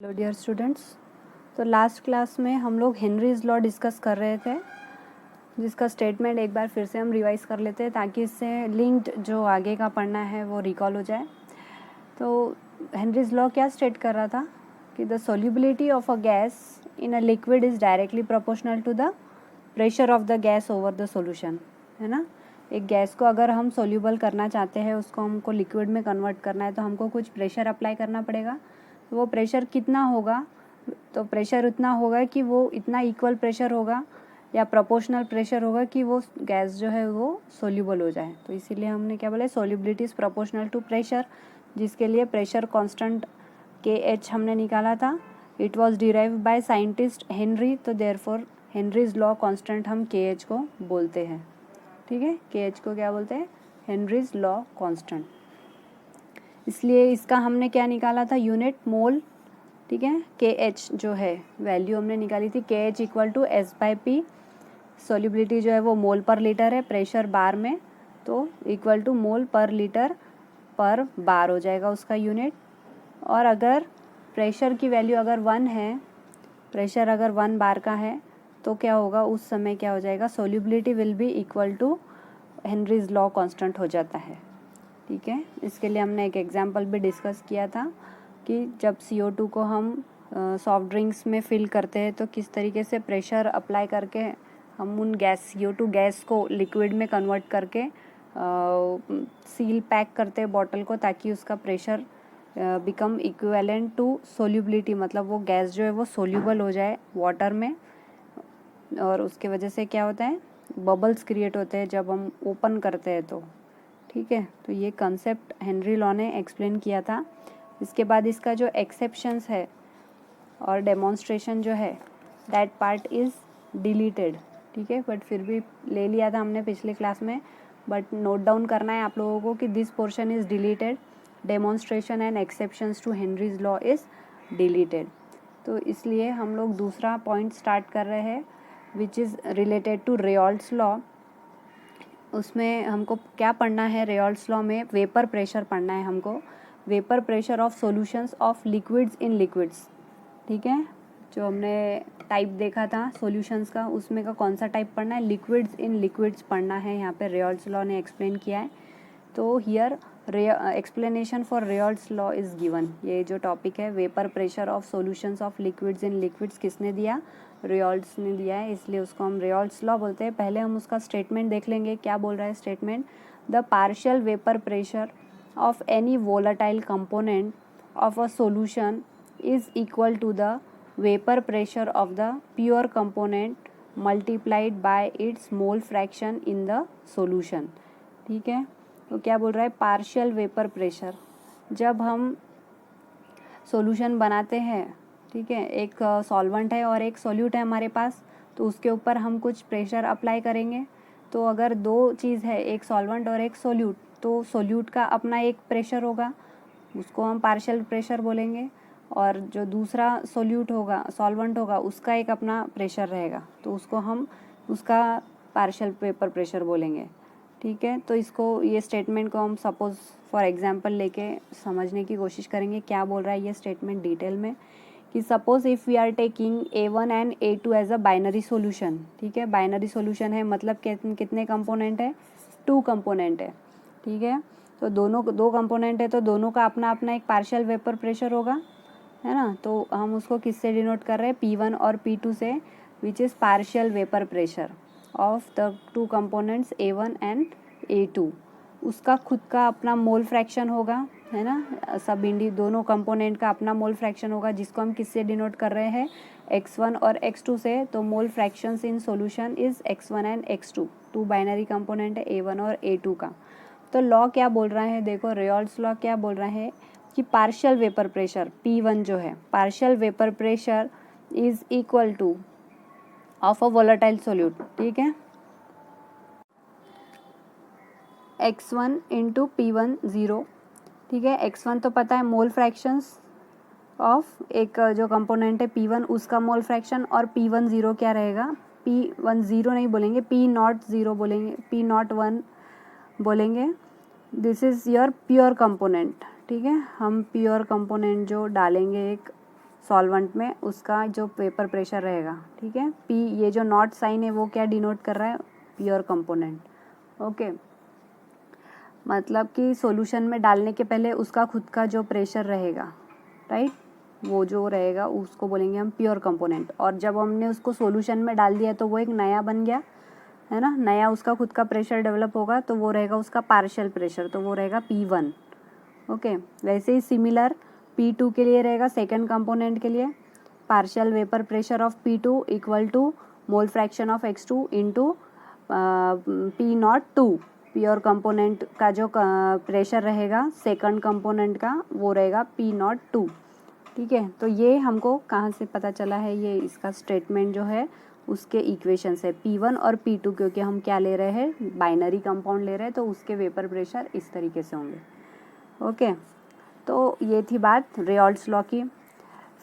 Hello dear students. तो last class में हम लोग हेनरीज लॉ डिस्कस कर रहे थे, जिसका स्टेटमेंट एक बार फिर से हम रिवाइज कर लेते हैं ताकि इससे लिंक्ड जो आगे का पढ़ना है वो रिकॉल हो जाए। तो हेनरीज लॉ क्या स्टेट कर रहा था कि the solubility of a gas in a liquid is directly proportional to the pressure of the gas over the solution, है ना। एक गैस को अगर हम सोल्यूबल करना चाहते हैं, उसको हमको लिक्विड में कन्वर्ट करना है, तो हमको कुछ प्रेशर अप्लाई करना पड़ेगा। तो वो प्रेशर कितना होगा? तो प्रेशर उतना होगा कि वो इतना इक्वल प्रेशर होगा या प्रोपोर्शनल प्रेशर होगा कि वो गैस जो है वो सोल्यूबल हो जाए। तो इसीलिए हमने क्या बोला, solubility is proportional to pressure, जिसके लिए प्रेशर कांस्टेंट KH हमने निकाला था। It was derived by scientist Henry, तो देयरफॉर हेनरीज लॉ कांस्टेंट हम KH को बोलते हैं। ठीक है, KH को क्या बोलते हैं? Henrys law constant. इसलिए इसका हमने क्या निकाला था? Unit mole. ठीक है, KH जो है वैल्यू हमने निकाली थी, KH equal to S/P। Solubility जो है वो मोल पर लीटर है, प्रेशर बार में, तो इक्वल टू मोल पर लीटर पर बार हो जाएगा उसका यूनिट। और अगर प्रेशर की वैल्यू अगर 1 है, प्रेशर अगर 1 बार का है, तो क्या होगा उस समय? क्या हो जाएगा? Solubility will be equal to Henry's law constant हो जाता है। ठीक है, इसके लिए हमने एक एग्जांपल भी डिस्कस किया था कि जब CO2 को हम सॉफ्ट ड्रिंक्स में फिल करते हैं तो किस तरीके से प्रेशर अप्लाई करके हम उन गैस CO2 गैस को लिक्विड में कन्वर्ट करके सील पैक करते हैं बॉटल को, ताकि उसका pressure become equivalent to solubility, मतलब वो गैस जो है वो सोल्यूबल हो जाए वाटर में। और उसके वजह से क्या होता है? बबल्स क्रिएट होते हैं जब हम ओपन करते हैं तो। ठीक है, तो ये कंसेप्ट हेनरी लॉ ने एक्सप्लेन किया था। इसके बाद इसका जो एक्सेप्शंस है और डेमोन्स्ट्रेशन जो है, दैट पार्ट इज़ डिलीटेड। ठीक है, बट फिर भी ले लिया था हमने पिछले क्लास में, बट नोट डाउन करना है आप लोगों को कि this portion is deleted, demonstration and exceptions to Henry's law is deleted. तो इसलिए हम लोग दूसरा पॉइंट स्टार्ट कर रहे हैं, which is related to Raoult's law. उसमें हमको क्या पढ़ना है? रेयॉल्ट्स लॉ में वेपर प्रेशर पढ़ना है हमको, vapour pressure of solutions of liquids in liquids. ठीक है, जो हमने टाइप देखा था सॉल्यूशंस का, उसमें का कौन सा टाइप पढ़ना है? लिक्विड्स इन लिक्विड्स पढ़ना है। यहाँ पे रेयॉल्ट्स लॉ ने एक्सप्लेन किया है। तो here explanation for Raoult's law is given. ये जो टॉपिक है vapour pressure of solutions of liquids in liquids, किसने दिया? रेयॉल्ट्स ने दिया है, इसलिए उसको हम रेयॉल्ट्स लॉ बोलते हैं। पहले हम उसका स्टेटमेंट देख लेंगे, क्या बोल रहा है statement. The partial vapour pressure of any volatile component of a solution is equal to the vapour pressure of the pure component multiplied by its mole fraction in the solution. ठीक है, तो क्या बोल रहा है? पार्शियल वेपर प्रेशर, जब हम solution बनाते हैं, ठीक है, एक सॉल्वेंट है और एक सॉल्यूट है हमारे पास, तो उसके ऊपर हम कुछ प्रेशर अप्लाई करेंगे। तो अगर दो चीज़ है, एक सॉल्वेंट और एक सॉल्यूट, तो सॉल्यूट का अपना एक प्रेशर होगा, उसको हम पार्शियल प्रेशर बोलेंगे, और जो दूसरा सॉल्यूट होगा, सॉल्वेंट होगा, उसका एक अपना प्रेशर रहेगा, तो उसको हम उसका पार्शियल वेपर प्रेशर बोलेंगे। ठीक है, तो इसको, ये स्टेटमेंट को हम सपोज फॉर एग्जांपल लेके समझने की कोशिश करेंगे। क्या बोल रहा है ये स्टेटमेंट डिटेल में, कि suppose if we are taking A1 and A2 as a binary solution. ठीक है, बाइनरी सॉल्यूशन है मतलब कितने कंपोनेंट है? 2 कंपोनेंट है। ठीक है, तो दोनों दो कंपोनेंट है, तो दोनों का अपना अपना एक पार्शियल वेपर प्रेशर होगा, है ना। तो हम उसको किससे डिनोट कर रहे हैं? P1 और P2 से, which is partial vapour pressure of the 2 components A1 and A2। उसका खुद का अपना मोल फ्रैक्शन होगा, है ना। सब दोनों कंपोनेंट का अपना मोल फ्रैक्शन होगा, जिसको हम किससे डिनोट कर रहे हैं? X1 और X2 से। तो mole fractions in solution is X1 and X2, 2 binary component है A1 और A2 का। तो लॉ क्या बोल रहा है? देखो, रेयॉल्ट्स लॉ क्या बोल रहा है कि पार्शियल वेपर प्रेशर P1 जो है, partial vapour pressure is equal two of a volatile solute. ठीक है, X1 इंटू P1 0। ठीक है, X1 तो पता है मोल फ्रैक्शंस ऑफ एक जो कंपोनेंट है P1, उसका मोल फ्रैक्शन, और P1 0 क्या रहेगा? P1 0 नहीं बोलेंगे, P0 0 बोलेंगे, P0 1 बोलेंगे। This is your pure component. ठीक है, हम प्योर कंपोनेंट जो डालेंगे एक सॉल्वेंट में उसका जो वेपर प्रेशर रहेगा, ठीक है। पी, ये जो नॉट साइन है वो क्या डिनोट कर रहा है, प्योर कंपोनेंट, ओके। मतलब कि सॉल्यूशन में डालने के पहले उसका खुद का जो प्रेशर रहेगा, राइट, वो जो रहेगा उसको बोलेंगे हम प्योर कंपोनेंट। और जब हमने उसको सॉल्यूशन में डाल दिया तो वो एक नया बन गया, है ना, नया उसका खुद का प्रेशर डेवलप होगा, तो वो रहेगा उसका पार्शियल प्रेशर, तो वो रहेगा P1, ओके। वैसे ही सिमिलर P2 के लिए रहेगा, सेकंड कंपोनेंट के लिए, partial vapour pressure of P2 equal to mole fraction of X2 into P02, pure component का जो प्रेशर रहेगा सेकंड कंपोनेंट का वो रहेगा P02, ठीक है। तो ये हमको कहाँ से पता चला है, ये इसका स्टेटमेंट जो है उसके इक्वेशन से, P1 और P2, क्योंकि हम क्या ले रहे हैं, बाइनरी कंपाउंड ले रहे हैं, तो उसके वेपर प्रेशर इस तरीके से होंगे, ओके। तो ये थी बात रेयॉल्ड्स लॉ की।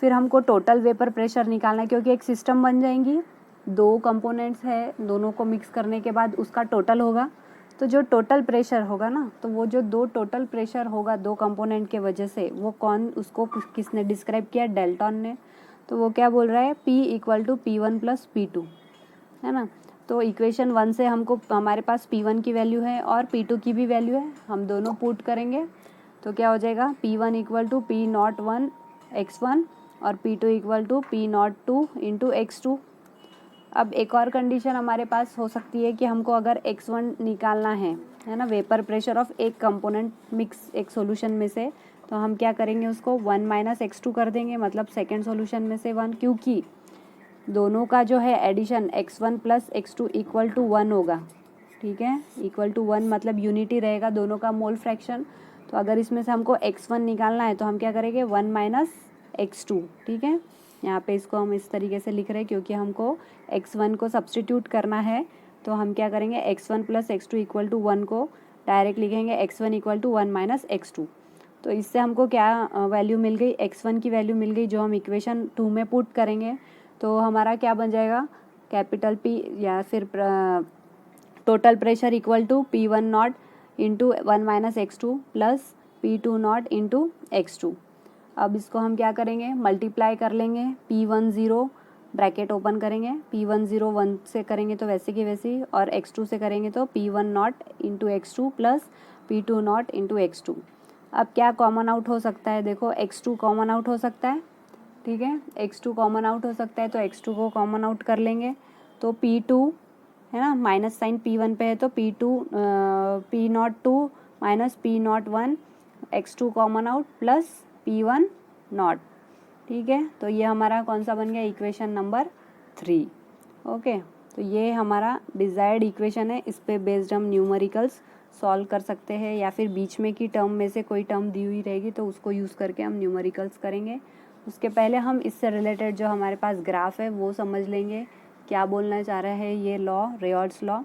फिर हमको टोटल वेपर प्रेशर निकालना है, क्योंकि एक सिस्टम बन जाएंगी, दो कंपोनेंट्स है, दोनों को मिक्स करने के बाद उसका टोटल होगा। तो जो टोटल प्रेशर होगा ना, तो वो जो दो टोटल प्रेशर होगा दो कंपोनेंट के वजह से, वो कौन, उसको किसने डिस्क्राइब किया, डेल्टन ने। तो वो क्या बोल रहा है, P equal to P1 plus P2, है ना। तो इक्वेशन 1 से हमको, हमारे पास P1 की वैल्यू है और P2 की भी वैल्यू है, हम दोनों पुट करेंगे तो क्या हो जाएगा, P1 equal to P01 X1 और P2 equal to P02 into X2। अब एक और कंडीशन हमारे पास हो सकती है कि हमको अगर X1 निकालना है ना, वेपर प्रेशर ऑफ एक कंपोनेंट मिक्स एक सॉल्यूशन में से, तो हम क्या करेंगे, उसको 1 माइनस X2 कर देंगे, मतलब सेकेंड सॉल्यूशन में से 1, क्योंकि दोनों का जो है addition X1 plus X2 equal to 1 होगा, ठीक है, इक्वल टू 1 मतलब यूनिटी रहेगा दोनों का मोल फ्रैक्शन। तो अगर इसमें से हमको X1 निकालना है तो हम क्या करेंगे, 1 माइनस X2, ठीक है। यहाँ पे इसको हम इस तरीके से लिख रहे हैं क्योंकि हमको X1 को सब्सटीट्यूट करना है, तो हम क्या करेंगे, X1 plus X2 equal to 1 को डायरेक्ट लिखेंगे X1 equal to 1 minus X2। तो इससे हमको क्या वैल्यू मिल गई, X1 की वैल्यू मिल गई, जो हम इक्वेशन 2 में पुट करेंगे तो हमारा क्या बन जाएगा, कैपिटल P या फिर total pressure equal to P1 nought into 1 minus X2 plus P2 nought into X2। अब इसको हम क्या करेंगे, मल्टीप्लाई कर लेंगे, P10 ब्रैकेट ओपन करेंगे, P10 1 से करेंगे तो वैसे की वैसी, और X2 से करेंगे तो P1 nought into X2 plus P2 nought into X2। अब क्या कॉमन आउट हो सकता है, देखो X2 कॉमन आउट हो सकता है, ठीक है, X2 कॉमन आउट हो सकता है, तो X2 को कॉमन आउट कर लेंगे, तो P2 है ना, माइनस साइन P1 पे है, तो P02 minus P01, X2 common out plus P1 not, ठीक है। तो ये हमारा कौन सा बन गया, इक्वेशन नंबर 3, ओके। तो ये हमारा डिज़ायर्ड इक्वेशन है, इस पे बेस्ड हम न्यूमेरिकल्स सॉल्व कर सकते हैं, या फिर बीच में की टर्म में से कोई टर्म दी हुई रहेगी तो उसको यूज़ करके हम न्यूमेरिकल्स करेंगे। उसके पहले हम इससे रिलेटेड जो हमारे पास ग्राफ है वो समझ लेंगे, क्या बोलना चाह रहा है ये लॉ, रेयॉल्ड्स लॉ।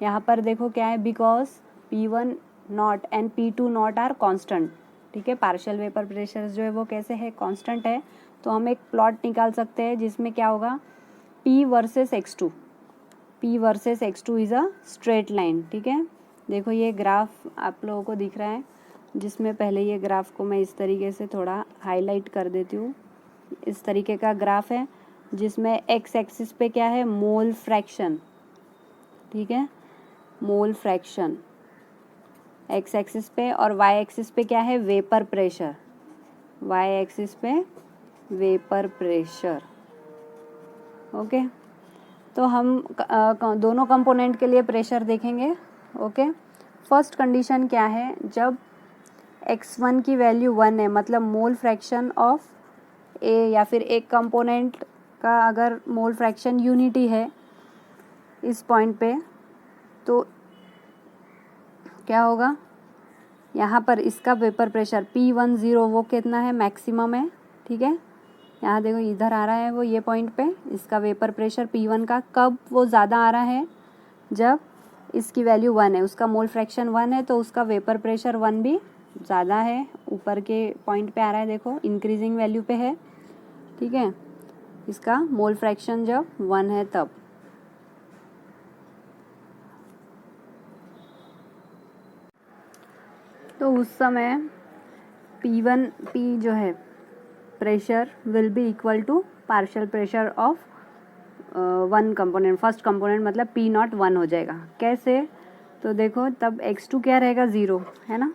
यहाँ पर देखो क्या है, because P1 nought and P2 nought are constant, ठीक है, पार्शियल वेपर प्रेशर जो है वो कैसे है, कांस्टेंट है। तो हम एक प्लॉट निकाल सकते हैं जिसमें क्या होगा, P versus X2, P versus X2 is a straight line, ठीक है। देखो ये ग्राफ आप लोगों को दिख रहा है, जिसमें पहले ये ग्राफ को मैं इस तरीके से थोड़ा हाईलाइट कर देती हूँ। इस तरीके का ग्राफ है जिसमें एक्स एक्सिस पे क्या है, मोल फ्रैक्शन, ठीक है, मोल फ्रैक्शन एक्स एक्सिस पे, और वाई एक्सिस पे क्या है, वेपर प्रेशर, वाई एक्सिस पे वेपर प्रेशर, ओके। तो हम दोनों कंपोनेंट के लिए प्रेशर देखेंगे, ओके। फर्स्ट कंडीशन क्या है, जब X1 की वैल्यू 1 है, मतलब मोल फ्रैक्शन ऑफ ए या फिर एक कंपोनेंट का अगर मोल फ्रैक्शन यूनिटी है इस पॉइंट पे, तो क्या होगा, यहाँ पर इसका वेपर प्रेशर P10 वो कितना है, मैक्सिमम है, ठीक है। यहाँ देखो इधर आ रहा है वो, ये पॉइंट पे इसका वेपर प्रेशर P1 का कब वो ज़्यादा आ रहा है, जब इसकी वैल्यू 1 है, उसका मोल फ्रैक्शन 1 है, तो उसका वेपर प्रेशर 1 भी ज़्यादा है, ऊपर के पॉइंट पे आ रहा है, देखो इंक्रीजिंग वैल्यू पे है, ठीक है। इसका मोल फ्रैक्शन जब 1 है तब, तो उस समय P1 P जो है pressure will be equal to partial pressure of one component, first component मतलब पी नॉट 1 हो जाएगा। कैसे? तो देखो तब x2 क्या रहेगा 0 है ना,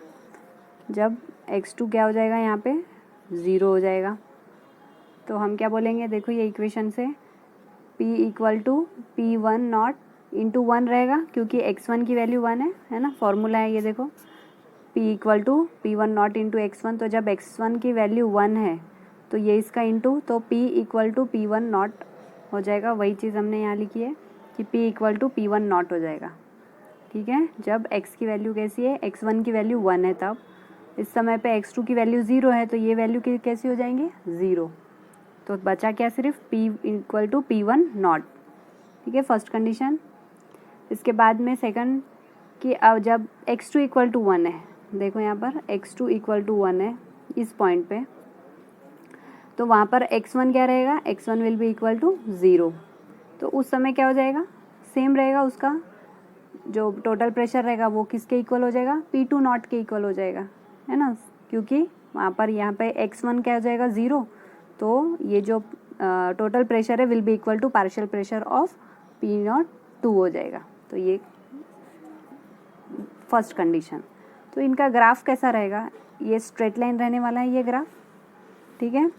जब x2 क्या हो जाएगा यहाँ पे 0 हो जाएगा तो हम क्या बोलेंगे, देखो ये इक्वेशन से P equal to P1 nought into 1 रहेगा क्योंकि x1 की वैल्यू 1 है ना, फॉर्मूला है ये देखो P equal to P1 nought into x1, तो जब x1 की वैल्यू 1 है तो ये इसका इंटू, तो P equal to P1 not हो जाएगा। वही चीज़ हमने यहाँ लिखी है कि P equal to P1 not हो जाएगा। ठीक है, जब x की वैल्यू कैसी है, x1 की वैल्यू 1 है, तब इस समय पे x2 की वैल्यू 0 है तो ये वैल्यू कैसी हो जाएंगे 0, तो बचा क्या सिर्फ P equal to P1 not. ठीक है, फर्स्ट कंडीशन। इसके बाद में सेकंड कि अब जब x2 इक्वल टू 1 है, देखो यहाँ पर x2 इक्वल टू 1 है इस पॉइंट पे, तो वहाँ पर x1 क्या रहेगा, x1 will be equal to 0, तो उस समय क्या हो जाएगा, सेम रहेगा, उसका जो टोटल प्रेशर रहेगा वो किसके इक्वल हो जाएगा, P2 नॉट के इक्वल हो जाएगा, है ना, क्योंकि वहाँ पर यहाँ पे x1 क्या हो जाएगा 0, तो ये जो टोटल प्रेशर है will be equal to partial pressure of P02 हो जाएगा। तो ये फर्स्ट कंडीशन। तो इनका ग्राफ कैसा रहेगा, ये स्ट्रेट लाइन रहने वाला है ये ग्राफ। ठीक है,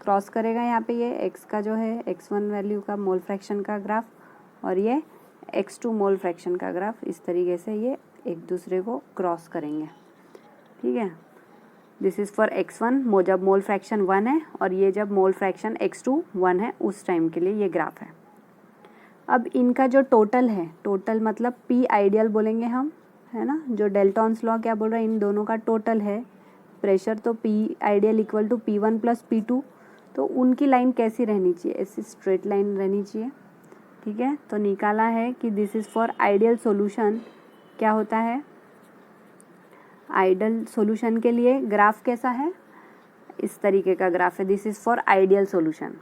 क्रॉस करेगा यहाँ पे ये x का जो है x1 वैल्यू का मोल फ्रैक्शन का ग्राफ और ये x2 मोल फ्रैक्शन का ग्राफ, इस तरीके से ये एक दूसरे को क्रॉस करेंगे। ठीक है, दिस इज़ फॉर x1 जब मोल फ्रैक्शन 1 है और ये जब मोल फ्रैक्शन x2 1 है, उस टाइम के लिए ये ग्राफ है। अब इनका जो टोटल है, टोटल मतलब P आइडियल बोलेंगे हम, है ना, जो डेल्टॉन्स लॉ क्या बोल रहा है, इन दोनों का टोटल है प्रेशर, तो P ideal equal to P1 plus P2, तो उनकी लाइन कैसी रहनी चाहिए, ऐसी स्ट्रेट लाइन रहनी चाहिए। ठीक है, तो निकाला है कि this is for ideal solution, क्या होता है आइडियल सॉल्यूशन के लिए ग्राफ कैसा है, इस तरीके का ग्राफ है, this is for ideal solution.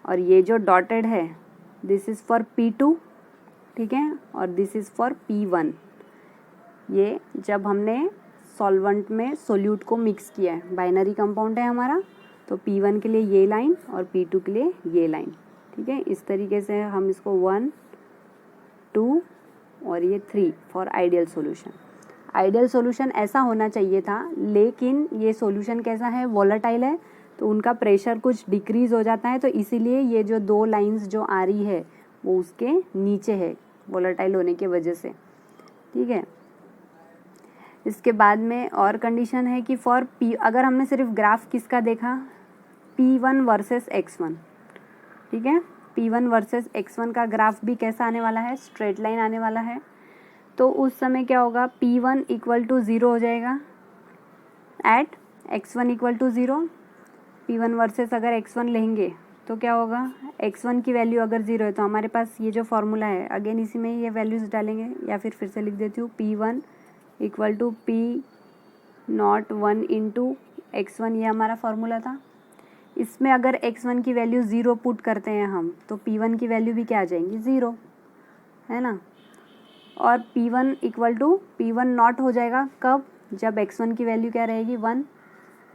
और ये जो डॉटेड है दिस इज़ फॉर P2, ठीक है, और दिस इज़ फॉर P1। ये जब हमने सॉल्वेंट में सोल्यूट को मिक्स किया है, बाइनरी कंपाउंड है हमारा, तो P1 के लिए ये लाइन और P2 के लिए ये लाइन। ठीक है, इस तरीके से हम इसको 1 2 और ये 3 for ideal solution. Ideal solution ऐसा होना चाहिए था, लेकिन ये सॉल्यूशन कैसा है, वोलेटाइल है, तो उनका प्रेशर कुछ डिक्रीज हो जाता है, तो इसीलिए ये जो दो लाइंस जो आ रही है वो उसके नीचे है वोलेटाइल होने की वजह से। ठीक है, इसके बाद में और कंडीशन है कि फॉर P, अगर हमने सिर्फ ग्राफ किसका देखा, P1 वर्सेस x1, ठीक है, P1 वर्सेस x1 का ग्राफ भी कैसा आने वाला है, स्ट्रेट लाइन आने वाला है, तो उस समय क्या होगा, P1 इक्वल टू 0 हो जाएगा eight x1 equal to 0। P1 versus अगर x1 लेंगे तो क्या होगा, x1 की वैल्यू अगर 0 है तो हमारे पास ये जो फॉर्मूला है, अगेन इसी में ये वैल्यूज़ डालेंगे, या फिर से लिख देती हूँ, P1 equal to P0 1 into x1, ये हमारा फॉर्मूला था। इसमें अगर x1 की वैल्यू 0 पुट करते हैं हम, तो P1 की वैल्यू भी क्या आ जाएंगी 0, है ना, और P1 equal to P1 not हो जाएगा कब, जब x1 की वैल्यू क्या रहेगी 1,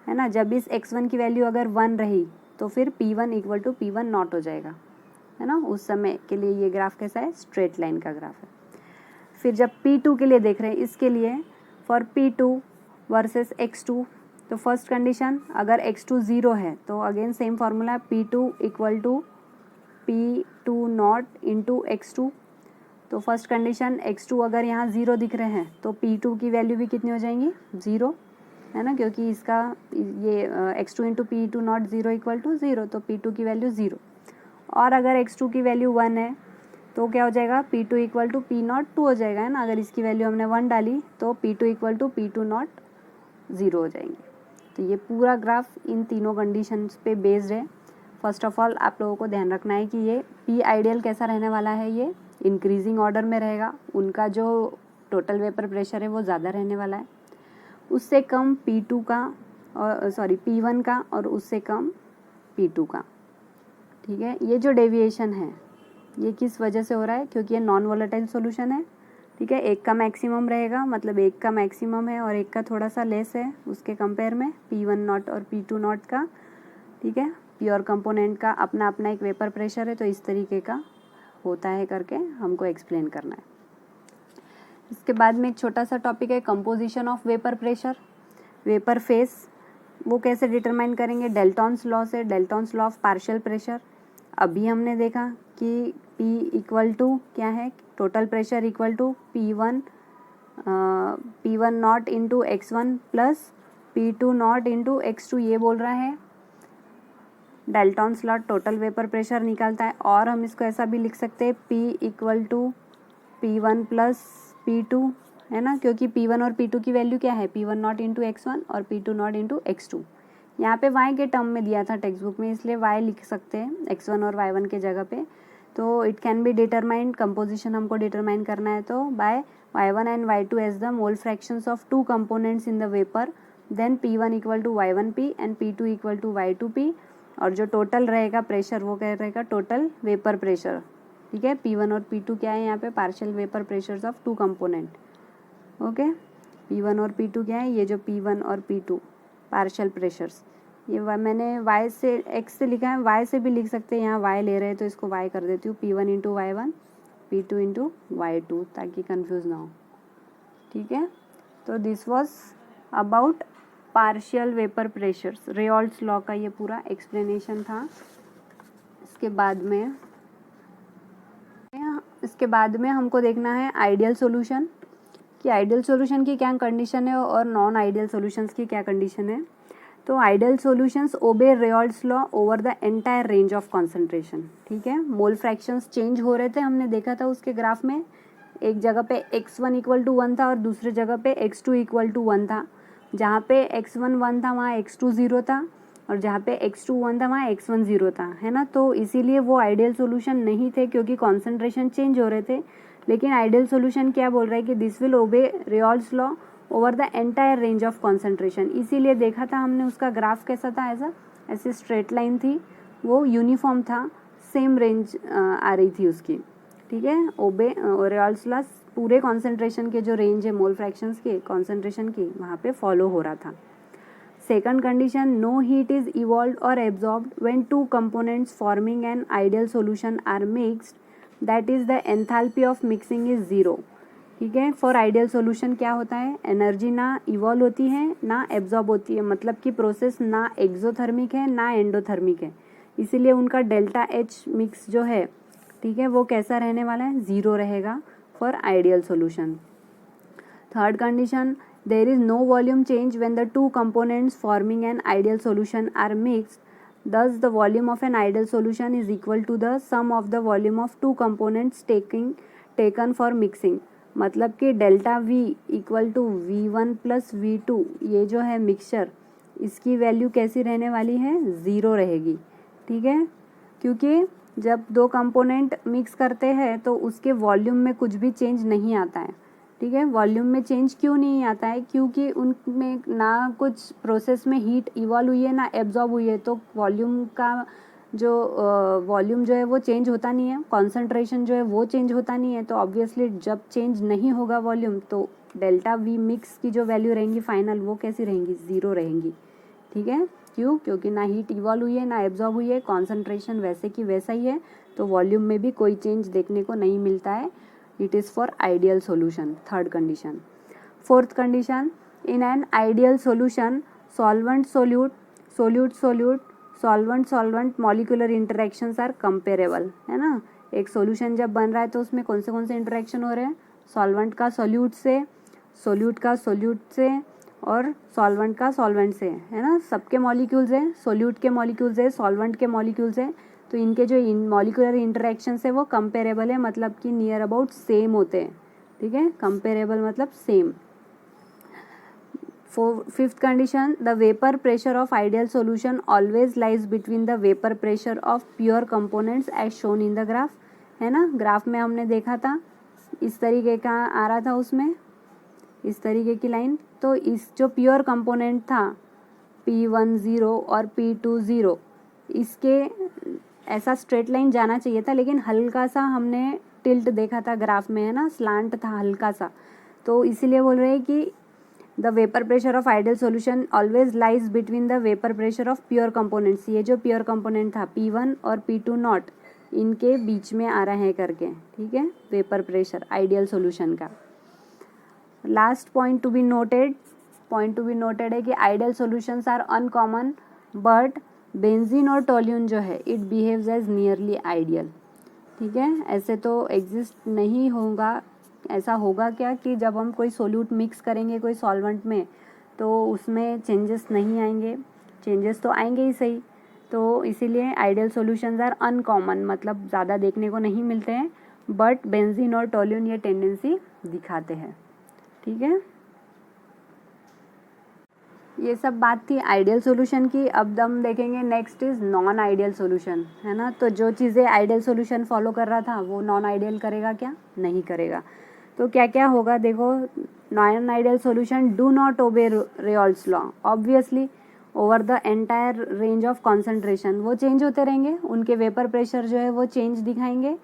है ना, जब इस x1 की वैल्यू अगर 1 रही तो फिर P1 equal to P1 not हो जाएगा, है ना, उस समय के लिए ये ग्राफ कैसा है, स्ट्रेट लाइन का ग्राफ है। फिर जब P2 के लिए देख रहे हैं, इसके लिए फॉर P2 वर्सेस x2, तो फर्स्ट कंडीशन अगर x2 0 है तो again same formula, P2 equal to P2 nought into x2, तो फर्स्ट कंडीशन x2 अगर यहाँ 0 दिख रहे हैं तो P2 की वैल्यू भी कितनी हो जाएंगी 0, है ना, क्योंकि इसका ये x2 into P2 not 0 equal to 0, तो P2 की वैल्यू 0, और अगर x2 की वैल्यू 1 है तो क्या हो जाएगा, P2 equal to P not 2 हो जाएगा, है ना, अगर इसकी वैल्यू हमने 1 डाली तो P2 equal to P2 not 0 हो जाएंगे। तो ये पूरा ग्राफ इन तीनों कंडीशंस पे बेस्ड है। फर्स्ट ऑफ ऑल आप लोगों को ध्यान रखना है कि ये P आइडियल कैसा रहने वाला है, ये इंक्रीजिंग ऑर्डर में रहेगा, उनका जो टोटल वेपर प्रेशर है वो ज़्यादा रहने वाला है, उससे कम P2 का और P1 का, और उससे कम P2 का। ठीक है, ये जो डेविएशन है ये किस वजह से हो रहा है, क्योंकि ये नॉन वोलेटाइल सॉल्यूशन है। ठीक है, एक का मैक्सिमम रहेगा, मतलब एक का मैक्सिमम है और एक का थोड़ा सा लेस है उसके कंपेयर में, P1 नॉट और P2 नॉट का। ठीक है। प्योर कंपोनेंट का अपना अपना एक वेपर प्रेशर है, तो इस तरीके का होता है करके हमको एक्सप्लेन करना है। इसके बाद में एक छोटा सा टॉपिक है composition of vapour pressure, vapour phase. वो कैसे डिटरमाइन करेंगे, डेल्टॉन्स लॉ से, Dalton's law of partial pressure. अभी हमने देखा कि P इक्वल टू क्या है, total pressure equal to P1 nought into x1 plus P2 nought into x2, ये बोल रहा है। Dalton's law total vapour pressure निकालता है। और हम इसको ऐसा भी लिख सकते हैं P equal to P1 plus P2, है ना, क्योंकि P1 और P2 की वैल्यू क्या है, P1 नॉट इंटू x1 और P2 नॉट इंटू x2। यहाँ पे y के टर्म में दिया था टेक्स्ट बुक में, इसलिए y लिख सकते हैं x1 और y1 के जगह पे। तो it can be determined, composition हमको डिटरमाइन करना है तो by y1 and y2 as the mole fractions of two components in the vapour, then P1 equal to y1P and P2 equal to y2P। और जो टोटल रहेगा pressure वो क्या रहेगा, टोटल वेपर प्रेशर। ठीक है, P1 और P2 क्या है यहाँ पे, partial vapour pressures of two component. Okay, P1 और P2 क्या है, ये जो P1 और P2 पार्शियल प्रेशर्स, ये मैंने y से x से लिखा है, y से भी लिख सकते हैं, यहाँ y ले रहे हैं तो इसको y कर देती हूँ, P1 into y1, P2 into y2, ताकि कंफ्यूज ना हो। ठीक है, तो this was about partial vapour pressures, Raoult's law का ये पूरा एक्सप्लेनेशन था। इसके बाद में हमको देखना है आइडियल सॉल्यूशन, कि आइडियल सॉल्यूशन की क्या कंडीशन है और नॉन आइडियल सॉल्यूशंस की क्या कंडीशन है। तो ideal solutions obey Raoult's law over the entire range of concentration. ठीक है, मोल फ्रैक्शंस चेंज हो रहे थे, हमने देखा था उसके ग्राफ में, एक जगह पे x1 इक्वल टू 1 था और दूसरी जगह पे x2 इक्वल टू 1 था। जहाँ पे x1 1 था वहाँ x2 0 था, और जहाँ पे x2 1 था वहाँ x1 0 था, है ना। तो इसीलिए वो आइडियल सॉल्यूशन नहीं थे, क्योंकि कॉन्सेंट्रेशन चेंज हो रहे थे। लेकिन आइडियल सॉल्यूशन क्या बोल रहा है कि this will obey Raoult's law over the entire range of concentration. इसीलिए देखा था हमने, उसका ग्राफ कैसा था, ऐसे स्ट्रेट लाइन थी, वो यूनिफॉर्म था, सेम रेंज आ रही थी उसकी। ठीक है, ओबे रेयॉल्ट्स लॉ पूरे कॉन्सेंट्रेशन के जो रेंज है मोल फ्रैक्शंस के कॉन्सेंट्रेशन की, वहाँ पे फॉलो हो रहा था। Second condition, no heat is evolved और absorbed when two components forming an ideal solution are mixed, that is the enthalpy of mixing is zero. ठीक है, फॉर आइडियल सॉल्यूशन क्या होता है, एनर्जी ना इवॉल्व होती है ना एब्जॉर्ब होती है, मतलब कि प्रोसेस ना एक्सोथर्मिक है ना एंडोथर्मिक है, इसीलिए उनका डेल्टा एच मिक्स जो है, ठीक है, वो कैसा रहने वाला है, जीरो रहेगा for ideal solution. Third condition, there is no volume change when the two components forming an ideal solution are mixed, thus the volume of an ideal solution is equal to the sum of the volume of two components taken for mixing। मतलब कि delta V equal to V1 plus V2, ये जो है mixture, इसकी value कैसी रहने वाली है, ज़ीरो रहेगी। ठीक है, क्योंकि जब दो कंपोनेंट मिक्स करते हैं तो उसके वॉल्यूम में कुछ भी चेंज नहीं आता है। ठीक है, वॉल्यूम में चेंज क्यों नहीं आता है, क्योंकि उनमें ना कुछ प्रोसेस में हीट इवॉल्व हुई है ना एब्जॉर्ब हुई है, तो वॉल्यूम का जो वॉल्यूम जो है वो चेंज होता नहीं है, कॉन्सेंट्रेशन जो है वो चेंज होता नहीं है। तो ऑब्वियसली जब चेंज नहीं होगा वॉल्यूम, तो डेल्टा वी मिक्स की जो वैल्यू रहेंगी फाइनल, वो कैसी रहेंगी, ज़ीरो रहेंगी। ठीक है, क्यों, क्योंकि ना हीट इवॉल्व हुई है ना एब्जॉर्ब हुई है, कॉन्सेंट्रेशन वैसे की वैसा ही है, तो वॉल्यूम में भी कोई चेंज देखने को नहीं मिलता है। It is for ideal solution, third condition. Fourth condition, in an ideal solution, solvent solute, solute solute, solvent solvent molecular interactions are comparable, है ना। एक solution जब बन रहा है तो उसमें कौन से इंटरेक्शन हो रहे हैं, सॉल्वेंट का सोल्यूट से, सोल्यूट का सोल्यूट से, और सॉल्वेंट का सॉल्वेंट से, है ना। सबके मॉलिक्यूल्स हैं, सोल्यूट के मॉलिक्यूल्स है, सॉल्वेंट के मॉलिक्यूल्स है, तो इनके जो मॉलिकुलर इंटरेक्शन है वो कंपेरेबल है, मतलब कि नियर अबाउट सेम होते हैं। ठीक है, कंपेरेबल मतलब सेम। Fifth condition, the vapour pressure of ideal solution always lies between the vapour pressure of pure components as shown in the graph, है ना। ग्राफ में हमने देखा था इस तरीके का आ रहा था, उसमें इस तरीके की लाइन, तो इस जो प्योर कंपोनेंट था P1 0 और P2 0, इसके ऐसा स्ट्रेट लाइन जाना चाहिए था, लेकिन हल्का सा हमने टिल्ट देखा था ग्राफ में, है ना, स्लांट था हल्का सा, तो इसीलिए बोल रहे हैं कि the vapour pressure of ideal solution always lies between the vapour pressure of pure components. ये जो प्योर कंपोनेंट था P1 और P2 नॉट, इनके बीच में आ रहा है करके, ठीक है, वेपर प्रेशर आइडियल सॉल्यूशन का। Last point to be noted है कि ideal solutions are uncommon, but benzene और टोल्यून जो है it behaves as nearly ideal. ठीक है, ऐसे तो एग्जिस्ट नहीं होगा। ऐसा होगा क्या कि जब हम कोई सोल्यूट मिक्स करेंगे कोई सॉल्वेंट में, तो उसमें चेंजेस नहीं आएंगे, चेंजेस तो आएंगे ही सही। तो इसीलिए आइडियल सॉल्यूशंस आर अनकॉमन, मतलब ज़्यादा देखने को नहीं मिलते हैं, बट बेंजीन और टोल्यून ये टेंडेंसी दिखाते हैं। ठीक है, ये सब बात थी आइडियल सॉल्यूशन की। अब हम देखेंगे next is non ideal solution, है ना। तो जो चीज़ें आइडियल सॉल्यूशन फॉलो कर रहा था वो नॉन आइडियल करेगा क्या? नहीं करेगा। तो क्या क्या होगा देखो, non ideal solution do not obey Raoult's law obviously over the entire range of concentration. वो चेंज होते रहेंगे, उनके वेपर प्रेशर जो है वो चेंज दिखाएंगे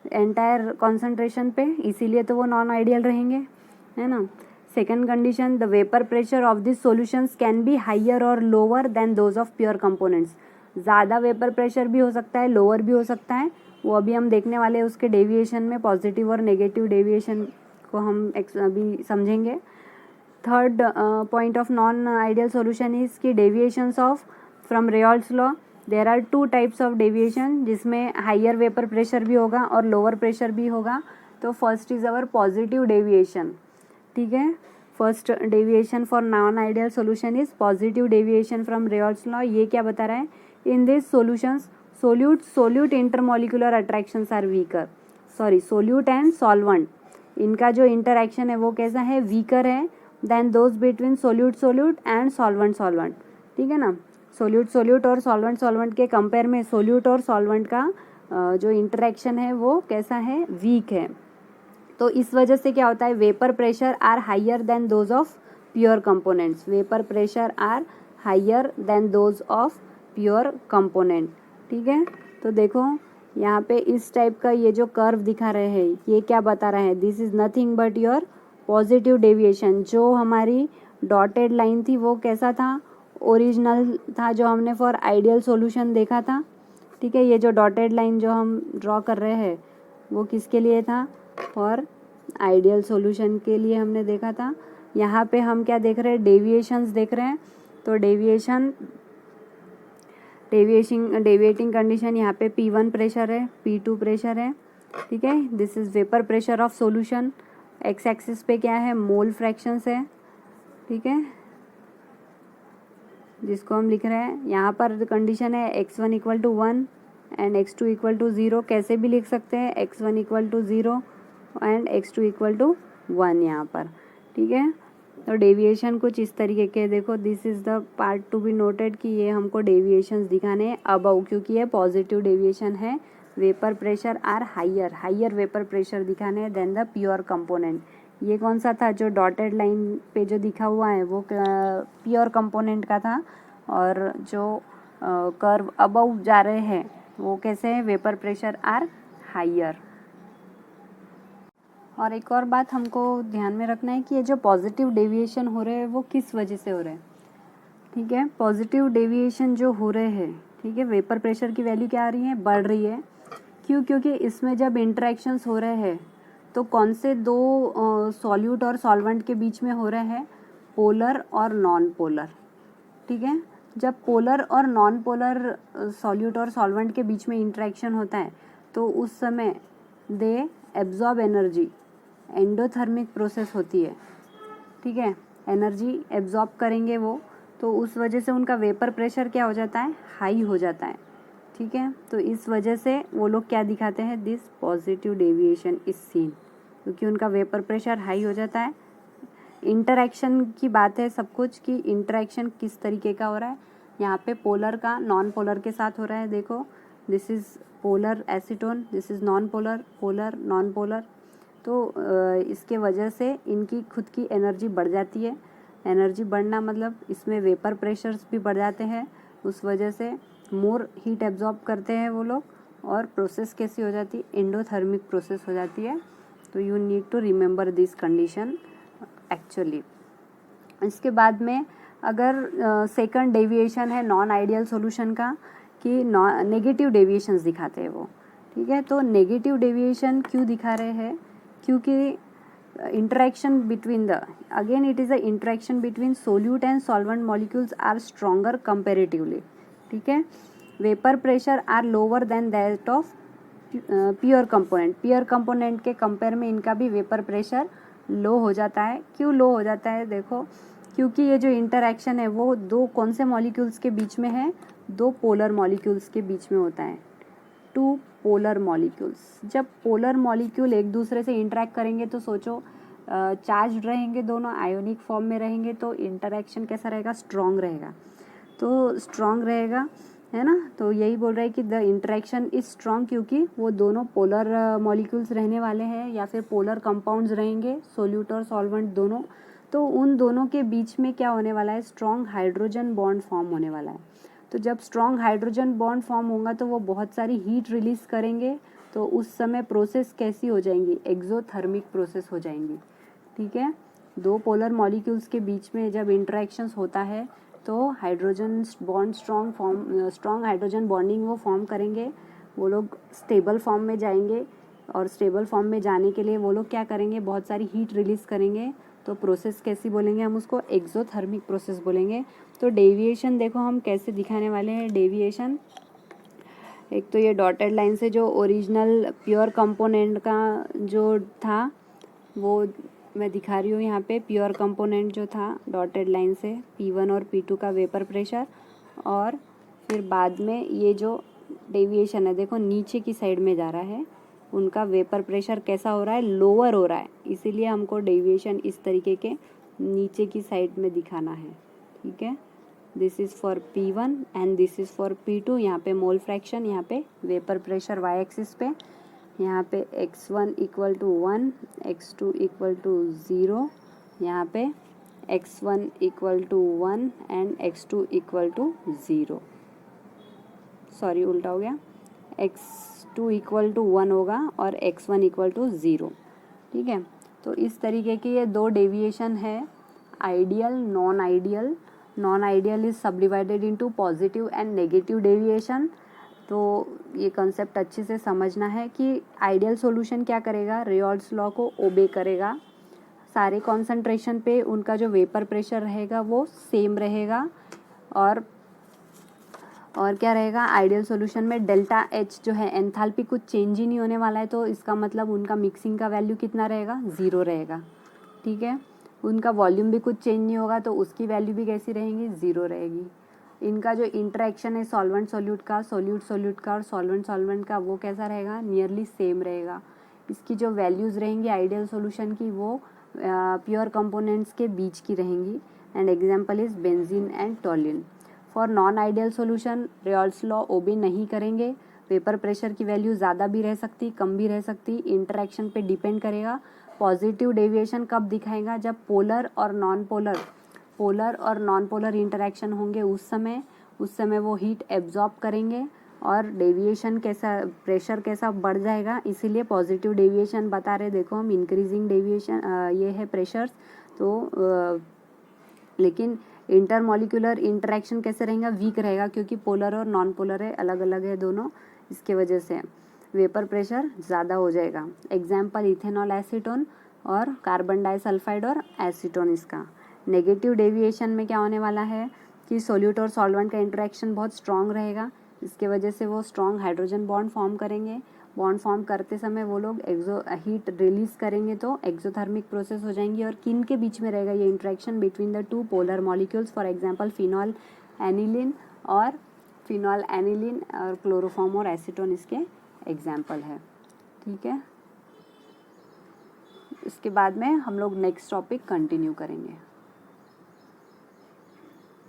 एंटायर कॉन्सेंट्रेशन पे, इसीलिए तो वो नॉन आइडियल रहेंगे, है ना। Second condition, the vapour pressure of this solutions can be higher और lower than those of pure components. ज़्यादा वेपर प्रेशर भी हो सकता है, लोअर भी हो सकता है, वो अभी हम देखने वाले हैं उसके डेविएशन में, पॉजिटिव और नेगेटिव डेविएशन को हम अभी समझेंगे। Third point of non ideal solution is की deviations of from Raoult's law. There are 2 types of deviation, जिसमें हाइयर वेपर प्रेशर भी होगा और लोअर प्रेशर भी होगा। तो first is our positive deviation. ठीक है, first deviation for non ideal solution is positive deviation from Raoult's law. ये क्या बता रहा है, in this solutions solute intermolecular attractions are weaker. Sorry, solute and solvent, इनका जो इंटरैक्शन है वो कैसा है, वीकर है than those between solute and solvent. ठीक है ना, सोल्यूट और सॉल्वेंट के कंपेयर में सोल्यूट और सॉल्वेंट का जो इंटरैक्शन है वो कैसा है, वीक है। तो इस वजह से क्या होता है, vapour pressure are higher than those of pure components. Vapour pressure are higher than those of pure component. ठीक है, तो देखो यहाँ पे इस टाइप का ये जो कर्व दिखा रहे हैं, ये क्या बता रहा है, this is nothing but your positive deviation. जो हमारी डॉटेड लाइन थी वो कैसा था, ओरिजिनल था, जो हमने फॉर आइडियल सॉल्यूशन देखा था। ठीक है, ये जो डॉटेड लाइन जो हम ड्रॉ कर रहे हैं वो किसके लिए था, फॉर आइडियल सॉल्यूशन के लिए हमने देखा था। यहाँ पे हम क्या देख रहे हैं, डेविएशंस देख रहे हैं। तो डेविएटिंग कंडीशन, यहाँ पे P1 प्रेशर है, P2 प्रेशर है। ठीक है, this is vapour pressure of solution. X axis पे क्या है, मोल फ्रैक्शंस है। ठीक है, जिसको हम लिख रहे हैं, यहाँ पर कंडीशन है x1 equal to 1 and x2 equal to 0। कैसे भी लिख सकते हैं, x1 equal to 0 and x2 equal to 1 यहाँ पर। ठीक है, तो डेविएशन कुछ इस तरीके के, देखो this is the part to be noted कि ये हमको डेविएशंस दिखाने हैं अबव, क्योंकि ये पॉजिटिव डेविएशन है। Vapour pressure are higher vapour pressure दिखाने हैं देन द प्योर कंपोनेंट। ये कौन सा था, जो डॉटेड लाइन पे जो दिखा हुआ है वो प्योर कंपोनेंट का था, और जो कर्व अबव जा रहे हैं वो कैसे हैं, वेपर प्रेशर आर हाइयर। और एक और बात हमको ध्यान में रखना है कि ये जो पॉजिटिव डेविएशन हो रहे हैं वो किस वजह से हो रहे हैं। ठीक है, पॉजिटिव डेविएशन जो हो रहे हैं, ठीक है, वेपर प्रेशर की वैल्यू क्या आ रही है, बढ़ रही है। क्यों? क्योंकि इसमें जब इंटरेक्शंस हो रहे हैं तो कौन से दो सॉल्यूट और सॉल्वेंट के बीच में हो रहे हैं, पोलर और नॉन पोलर। ठीक है, जब पोलर और नॉन पोलर सॉल्यूट और सॉल्वेंट के बीच में इंटरेक्शन होता है तो उस समय they absorb energy, endothermic process होती है। ठीक है, एनर्जी एब्जॉर्ब करेंगे वो, तो उस वजह से उनका वेपर प्रेशर क्या हो जाता है, हाई हो जाता है। ठीक है, तो इस वजह से वो लोग क्या दिखाते हैं, this positive deviation is seen, क्योंकि उनका वेपर प्रेशर हाई हो जाता है। इंटरैक्शन की बात है सब कुछ, कि इंटरैक्शन किस तरीके का हो रहा है। यहाँ पे पोलर का नॉन पोलर के साथ हो रहा है, देखो this is polar acetone, this is non polar, polar non polar. तो इसके वजह से इनकी खुद की एनर्जी बढ़ जाती है। एनर्जी बढ़ना मतलब इसमें वेपर प्रेशर्स भी बढ़ जाते हैं, उस वजह से मोर हीट एब्जॉर्ब करते हैं वो लोग, और प्रोसेस कैसी हो जाती है, एंडोथर्मिक प्रोसेस हो जाती है। तो you need to remember this condition actually. इसके बाद में अगर सेकंड डेविएशन है नॉन आइडियल सॉल्यूशन का, कि नेगेटिव डेविएशंस दिखाते हैं वो, ठीक है। तो नेगेटिव डेविएशन क्यों दिखा रहे हैं, क्योंकि interaction between the, again it is a interaction between solute and solvent molecules are stronger comparatively, ठीक है। vapor pressure are lower than that of pure component के कंपेयर में इनका भी वेपर प्रेशर लो हो जाता है। क्यों लो हो जाता है, देखो, क्योंकि ये जो इंटरैक्शन है वो दो कौन से मॉलिक्यूल्स के बीच में है, दो पोलर मॉलिक्यूल्स के बीच में होता है, टू पोलर मॉलिक्यूल्स। जब पोलर मॉलिक्यूल एक दूसरे से इंटरेक्ट करेंगे तो सोचो चार्ज रहेंगे, दोनों आयोनिक फॉर्म में रहेंगे, तो इंटरेक्शन कैसा रहेगा, स्ट्रॉन्ग रहेगा। तो स्ट्रॉन्ग रहेगा, है ना। तो यही बोल रहा है कि द इंटरेक्शन इज स्ट्रॉन्ग, क्योंकि वो दोनों पोलर मॉलिक्यूल्स रहने वाले हैं या फिर पोलर कंपाउंड्स रहेंगे, सोल्यूट और सॉल्वेंट दोनों। तो उन दोनों के बीच में क्या होने वाला है, स्ट्रॉन्ग हाइड्रोजन बॉन्ड फॉर्म होने वाला है। तो जब स्ट्रॉन्ग हाइड्रोजन बॉन्ड फॉर्म होगा तो वो बहुत सारी हीट रिलीज करेंगे, तो उस समय प्रोसेस कैसी हो जाएंगी, एक्सोथर्मिक प्रोसेस हो जाएंगी, ठीक है। दो पोलर मॉलिक्यूल्स के बीच में जब इंटरेक्शंस होता है तो hydrogen bond strong hydrogen bonding वो फॉर्म करेंगे, वो लोग स्टेबल फॉर्म में जाएंगे, और स्टेबल फॉर्म में जाने के लिए वो लोग क्या करेंगे, बहुत सारी हीट रिलीज करेंगे। तो प्रोसेस कैसी बोलेंगे, हम उसको एक्सोथर्मिक प्रोसेस बोलेंगे। तो डेविएशन देखो हम कैसे दिखाने वाले हैं डेविएशन। एक तो ये डॉटेड लाइन से जो ओरिजिनल प्योर कंपोनेंट का जो था वो मैं दिखा रही हूँ यहाँ पे, प्योर कंपोनेंट जो था डॉटेड लाइन से P1 और P2 का वेपर प्रेशर, और फिर बाद में ये जो डेविएशन है देखो नीचे की साइड में जा रहा है, उनका वेपर प्रेशर कैसा हो रहा है, लोअर हो रहा है, इसीलिए हमको डेविएशन इस तरीके के नीचे की साइड में दिखाना है, ठीक है। This is for P1 and this is for P2। यहाँ पे मोल फ्रैक्शन, यहाँ पे वेपर प्रेशर y एक्सिस पे, यहाँ पे x1 equal to 1, x2 equal to 0, यहाँ पे x1 equal to 1 and x2 equal to 0, sorry उल्टा हो गया, x2 इक्वल टू 1 होगा और x1 इक्वल टू 0, ठीक है। तो इस तरीके के ये दो डेविएशन है, ideal non ideal is subdivided into positive and negative deviation. तो ये कंसेप्ट अच्छे से समझना है कि आइडियल सॉल्यूशन क्या करेगा, रेयॉल्स लॉ को ओबे करेगा, सारे कॉन्सेंट्रेशन पे उनका जो वेपर प्रेशर रहेगा वो सेम रहेगा, और क्या रहेगा, आइडियल सॉल्यूशन में डेल्टा H जो है एंथैल्पी कुछ चेंज ही नहीं होने वाला है, तो इसका मतलब उनका मिक्सिंग का वैल्यू कितना रहेगा, 0 रहेगा, ठीक है। उनका वॉल्यूम भी कुछ चेंज नहीं होगा तो उसकी वैल्यू भी कैसी रहेगी, 0 रहेगी। इनका जो इंटरेक्शन है सॉल्वेंट सोल्यूट का, सोल्यूट का और सॉल्वेंट का, वो कैसा रहेगा, नियरली सेम रहेगा। इसकी जो वैल्यूज़ रहेंगी आइडियल सॉल्यूशन की वो प्योर कंपोनेंट्स के बीच की रहेंगी, and example is benzene and toluene. For non ideal solution Raoult's law obey नहीं करेंगे, वेपर प्रेशर की वैल्यू ज़्यादा भी रह सकती, कम भी रह सकती, इंटरेक्शन पे डिपेंड करेगा। पॉजिटिव डेविएशन कब दिखाएगा, जब पोलर और नॉन पोलर इंटरेक्शन होंगे, उस समय वो हीट एब्जॉर्ब करेंगे और डेविएशन कैसा, प्रेशर कैसा बढ़ जाएगा, इसीलिए पॉजिटिव डेविएशन बता रहे। देखो हम इंक्रीजिंग डेविएशन ये है प्रेशर्स, तो लेकिन इंटरमॉलिक्यूलर इंटरेक्शन कैसे रहेगा, वीक रहेगा, क्योंकि पोलर और नॉन पोलर है, अलग अलग है दोनों, इसके वजह से वेपर प्रेशर ज़्यादा हो जाएगा। एग्जाम्पल इथेनॉल एसीटोन और कार्बन डाइसल्फाइड और एसीटोन। इसका नेगेटिव डेविएशन में क्या होने वाला है कि सोल्यूट और सॉल्वेंट का इंटरेक्शन बहुत स्ट्रॉन्ग रहेगा, इसके वजह से वो स्ट्रॉन्ग हाइड्रोजन बॉन्ड फॉर्म करेंगे। बॉन्ड फॉर्म करते समय वो लोग हीट रिलीज करेंगे तो एक्सोथर्मिक प्रोसेस हो जाएंगी, और किन के बीच में रहेगा ये interaction, between the two polar molecules. For example phenol aniline और क्लोरोफॉर्म और एसीटोन इसके एग्जाम्पल है, ठीक है। इसके बाद में हम लोग नेक्स्ट टॉपिक कंटिन्यू करेंगे।